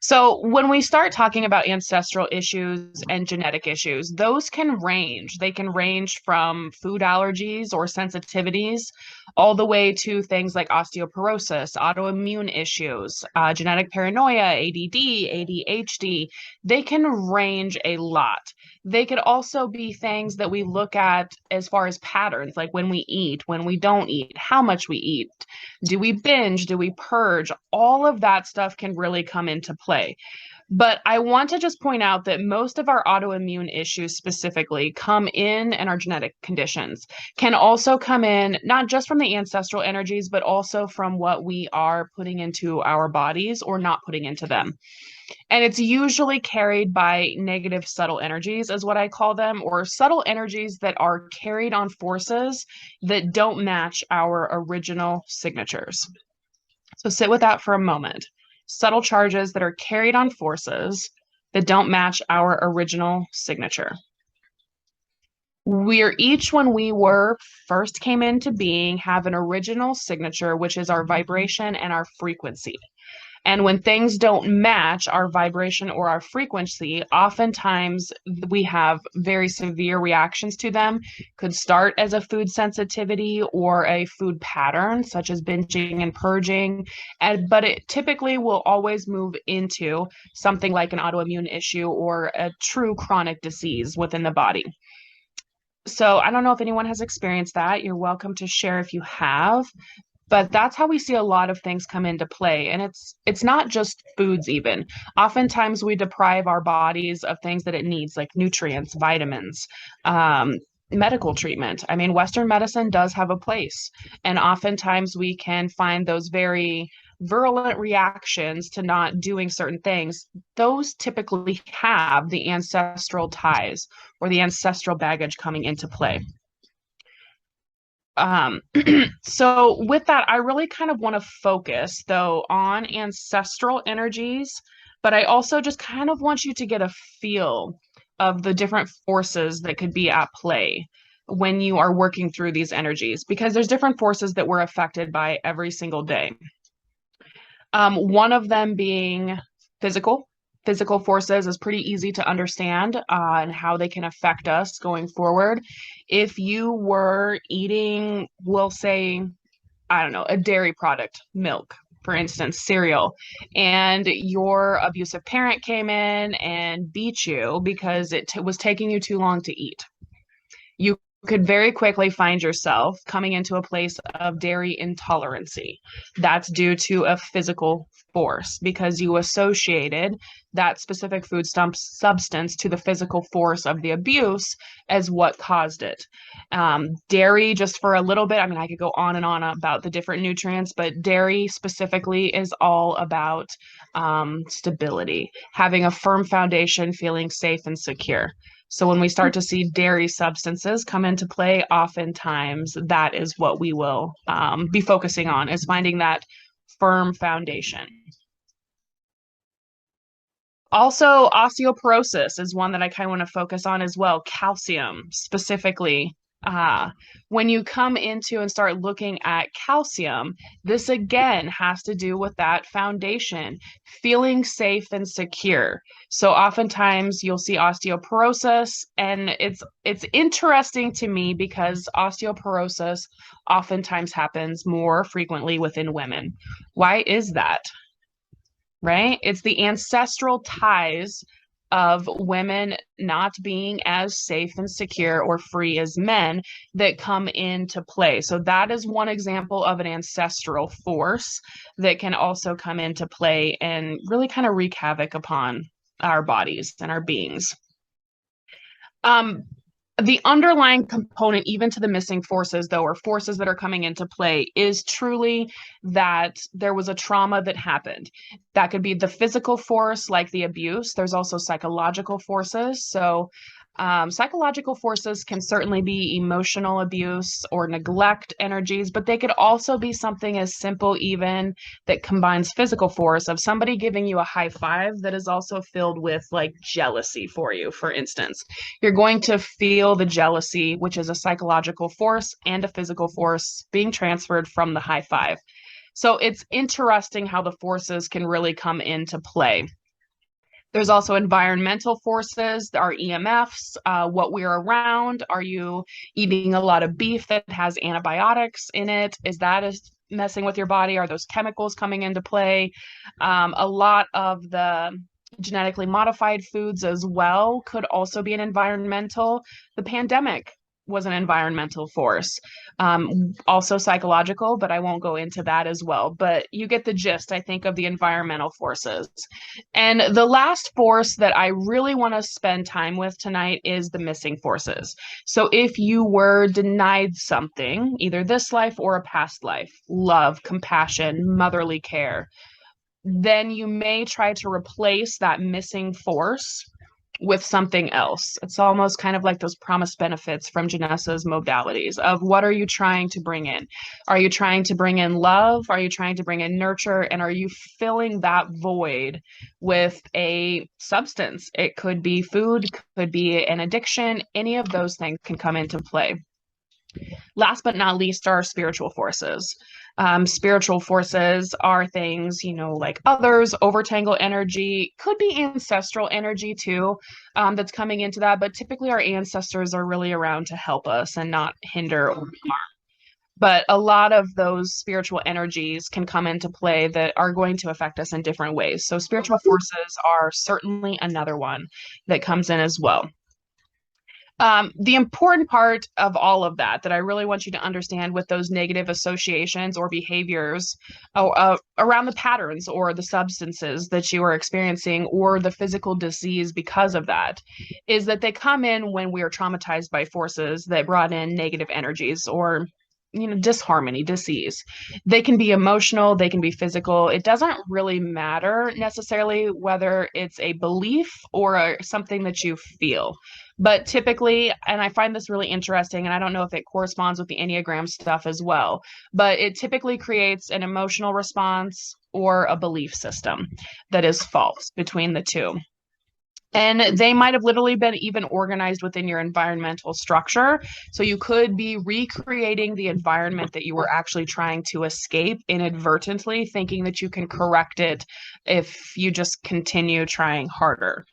So, when we start talking about ancestral issues and genetic issues, those can range. They can range from food allergies or sensitivities all the way to things like osteoporosis, autoimmune issues, genetic paranoia, ADD, ADHD. They can range a lot. They could also be things that we look at as far as patterns, like when we eat, when we don't eat, how much we eat. Do we binge? Do we purge? All of that stuff can really come into play. But I want to just point out that most of our autoimmune issues specifically come in and our genetic conditions can also come in not just from the ancestral energies, but also from what we are putting into our bodies or not putting into them. And it's usually carried by negative subtle energies, is what I call them, or subtle energies that are carried on forces that don't match our original signatures. So sit with that for a moment. Subtle charges that are carried on forces that don't match our original signature. We're each, when we were first came into being, have an original signature, which is our vibration and our frequency. And when things don't match our vibration or our frequency, oftentimes we have very severe reactions to them. Could start as a food sensitivity or a food pattern, such as binging and purging. But it typically will always move into something like an autoimmune issue or a true chronic disease within the body. So I don't know if anyone has experienced that. You're welcome to share if you have, but that's how we see a lot of things come into play. And it's not just foods even. Oftentimes we deprive our bodies of things that it needs, like nutrients, vitamins, medical treatment. I mean, Western medicine does have a place, and oftentimes we can find those very virulent reactions to not doing certain things. Those typically have the ancestral ties or the ancestral baggage coming into play. Um, so with that, I really kind of want to focus though on ancestral energies, but I also just kind of want you to get a feel of the different forces that could be at play when you are working through these energies, because there's different forces that we're affected by every single day. One of them being physical. Physical forces is pretty easy to understand and how they can affect us going forward. If you were eating, we'll say, I don't know, a dairy product, milk, for instance, cereal, and your abusive parent came in and beat you because it was taking you too long to eat, you could very quickly find yourself coming into a place of dairy intolerancy. That's due to a physical force because you associated that specific food substance to the physical force of the abuse as what caused it. Dairy, just for a little bit, I mean, I could go on and on about the different nutrients, but dairy specifically is all about stability, having a firm foundation, feeling safe and secure. So when we start to see dairy substances come into play, oftentimes that is what we will be focusing on, is finding that firm foundation. Also, osteoporosis is one that I kind of want to focus on as well. Calcium specifically. Uh, when you come into and start looking at calcium, this again has to do with that foundation, feeling safe and secure. So oftentimes you'll see osteoporosis, and it's interesting to me because osteoporosis oftentimes happens more frequently within women. Why is that? Right? It's the ancestral ties of women not being as safe and secure or free as men that come into play. So that is one example of an ancestral force that can also come into play and really kind of wreak havoc upon our bodies and our beings. The underlying component, even to the missing forces, though, or forces that are coming into play, is truly that there was a trauma that happened. That could be the physical force, like the abuse. There's also psychological forces. So, psychological forces can certainly be emotional abuse or neglect energies, but they could also be something as simple, even that combines physical force of somebody giving you a high five that is also filled with like jealousy for you, for instance. You're going to feel the jealousy, which is a psychological force and a physical force being transferred from the high five. So it's interesting how the forces can really come into play. There's also environmental forces, our EMFs, what we're around. Are you eating a lot of beef that has antibiotics in it? Is messing with your body? Are those chemicals coming into play? A lot of the genetically modified foods as well could also be an environmental. The pandemic was an environmental force, also psychological, but I won't go into that as well. But you get the gist, I think, of the environmental forces. And the last force that I really want to spend time with tonight is the missing forces. So if you were denied something, either this life or a past life, love, compassion, motherly care, then you may try to replace that missing force with something else. It's almost kind of like those promised benefits from Janessa's modalities of what are you trying to bring in? Are you trying to bring in love? Are you trying to bring in nurture? And are you filling that void with a substance? It could be food, could be an addiction. Any of those things can come into play. Last but not least are spiritual forces. Spiritual forces are things, like others, overtangle energy, could be ancestral energy too, that's coming into that. But typically, our ancestors are really around to help us and not hinder or harm. But a lot of those spiritual energies can come into play that are going to affect us in different ways. So, spiritual forces are certainly another one that comes in as well. The important part of all of that I really want you to understand with those negative associations or behaviors around the patterns or the substances that you are experiencing or the physical disease because of that is that they come in when we are traumatized by forces that brought in negative energies or disharmony, disease. They can be emotional, they can be physical. It doesn't really matter necessarily whether it's a belief or something that you feel. But typically, and I find this really interesting, and I don't know if it corresponds with the Enneagram stuff as well, but it typically creates an emotional response or a belief system that is false between the two. And they might have literally been even organized within your environmental structure. So you could be recreating the environment that you were actually trying to escape inadvertently, thinking that you can correct it if you just continue trying harder.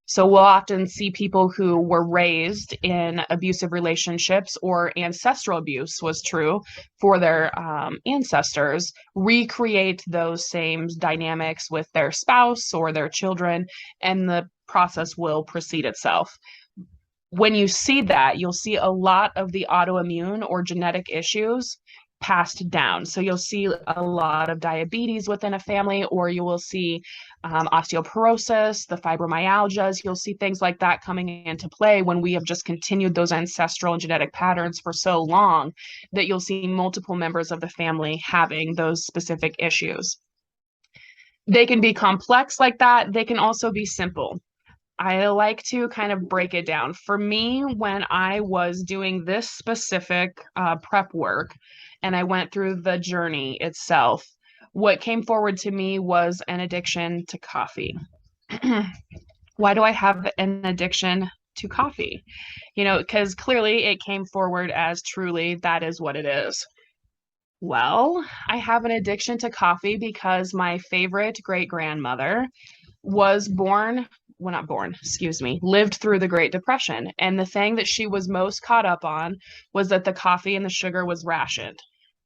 So we'll often see people who were raised in abusive relationships or ancestral abuse was true for their ancestors, recreate those same dynamics with their spouse or their children, and the process will proceed itself. When you see that, you'll see a lot of the autoimmune or genetic issues passed down. So you'll see a lot of diabetes within a family, or you will see osteoporosis, the fibromyalgias. You'll see things like that coming into play when we have just continued those ancestral and genetic patterns for so long that you'll see multiple members of the family having those specific issues. They can be complex like that. They can also be simple. I like to kind of break it down. For me, when I was doing this specific prep work and I went through the journey itself, what came forward to me was an addiction to coffee. Why do I have an addiction to coffee? Because clearly it came forward as truly that is what it is. Well, I have an addiction to coffee because my favorite great grandmother was lived through the Great Depression. And the thing that she was most caught up on was that the coffee and the sugar was rationed.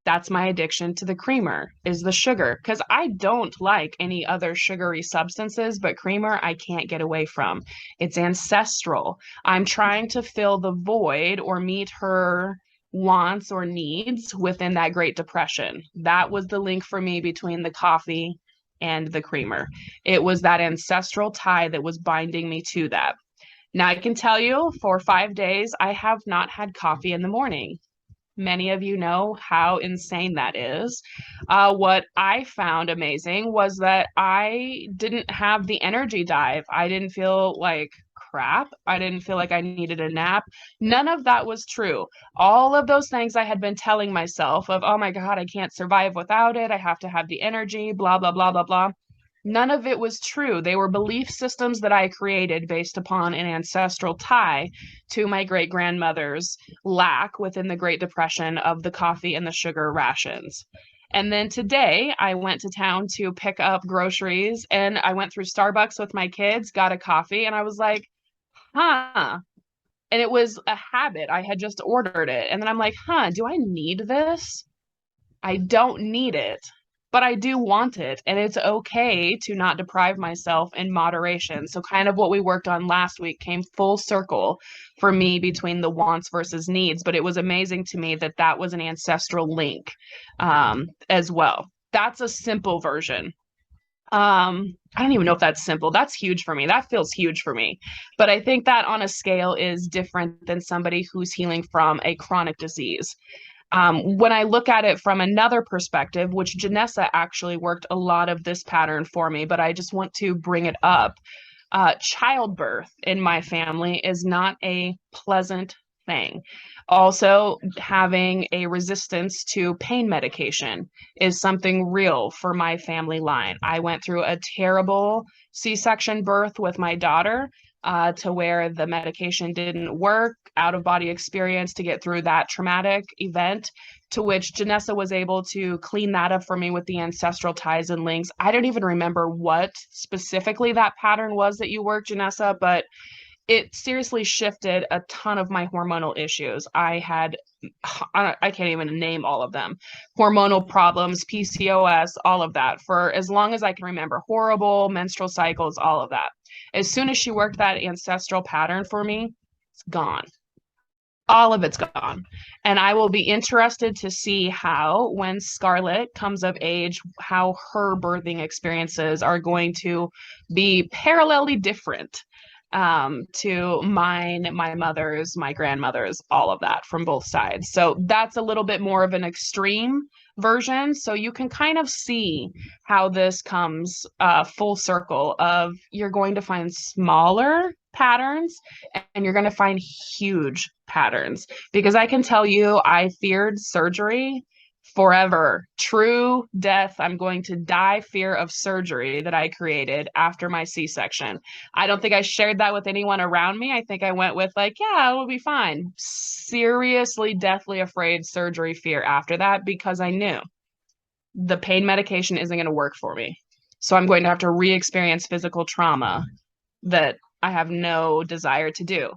That's my addiction to the creamer, is the sugar, because I don't like any other sugary substances, but creamer I can't get away from. It's ancestral. I'm trying to fill the void or meet her wants or needs within that Great Depression. That was the link for me between the coffee and the creamer. It was that ancestral tie that was binding me to that. Now, I can tell you for 5 days, I have not had coffee in the morning. Many of you know how insane that is. What I found amazing was that I didn't have the energy dive. I didn't feel like crap. I didn't feel like I needed a nap. None of that was true. All of those things I had been telling myself of, oh my God, I can't survive without it. I have to have the energy, blah, blah, blah, blah, blah. None of it was true. They were belief systems that I created based upon an ancestral tie to my great grandmother's lack within the Great Depression of the coffee and the sugar rations. And then today I went to town to pick up groceries and I went through Starbucks with my kids, got a coffee, and I was like, huh. And it was a habit. I had just ordered it. And then I'm like, huh, do I need this? I don't need it, but I do want it. And it's okay to not deprive myself in moderation. So, kind of what we worked on last week came full circle for me between the wants versus needs. But it was amazing to me that that was an ancestral link as well. That's a simple version. I don't even know if that's simple. That's huge for me. That feels huge for me. But I think that on a scale is different than somebody who's healing from a chronic disease. When I look at it from another perspective, which Janessa actually worked a lot of this pattern for me, but I just want to bring it up. Childbirth in my family is not a pleasant thing. Also, having a resistance to pain medication is something real for my family line. I went through a terrible C-section birth with my daughter, to where the medication didn't work, out of body experience to get through that traumatic event, to which Janessa was able to clean that up for me with the ancestral ties and links. I don't even remember what specifically that pattern was that you worked, Janessa, but it seriously shifted a ton of my hormonal issues. I can't even name all of them. Hormonal problems, PCOS, all of that for as long as I can remember. Horrible menstrual cycles, all of that. As soon as she worked that ancestral pattern for me, it's gone. All of it's gone. And I will be interested to see how, when Scarlett comes of age, how her birthing experiences are going to be parallelly different to mine, my mother's, my grandmother's, all of that from both sides. So that's a little bit more of an extreme version. So you can kind of see how this comes full circle of you're going to find smaller patterns and you're going to find huge patterns. Because I can tell you, I feared surgery forever. True death. I'm going to die fear of surgery that I created after my C-section. I don't think I shared that with anyone around me. I think I went with like, yeah, it'll be fine. Seriously, deathly afraid surgery fear after that because I knew the pain medication isn't going to work for me. So I'm going to have to re-experience physical trauma that I have no desire to do.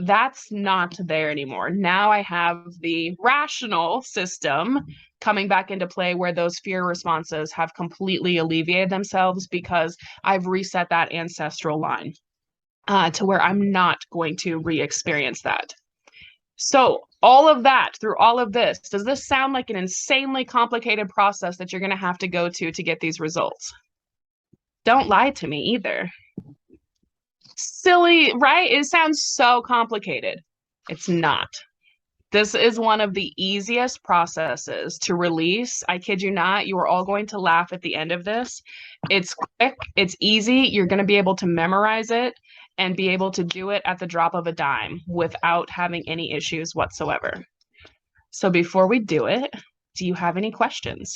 That's not there anymore. Now I have the rational system coming back into play where those fear responses have completely alleviated themselves because I've reset that ancestral line to where I'm not going to re-experience that. So all of that, through all of this, does this sound like an insanely complicated process that you're going to have to go to get these results? Don't lie to me either. Silly, right? It sounds so complicated. It's not. This is one of the easiest processes to release. I kid you not, you are all going to laugh at the end of this. It's quick, it's easy. You're going to be able to memorize it and be able to do it at the drop of a dime without having any issues whatsoever. So before we do it, do you have any questions?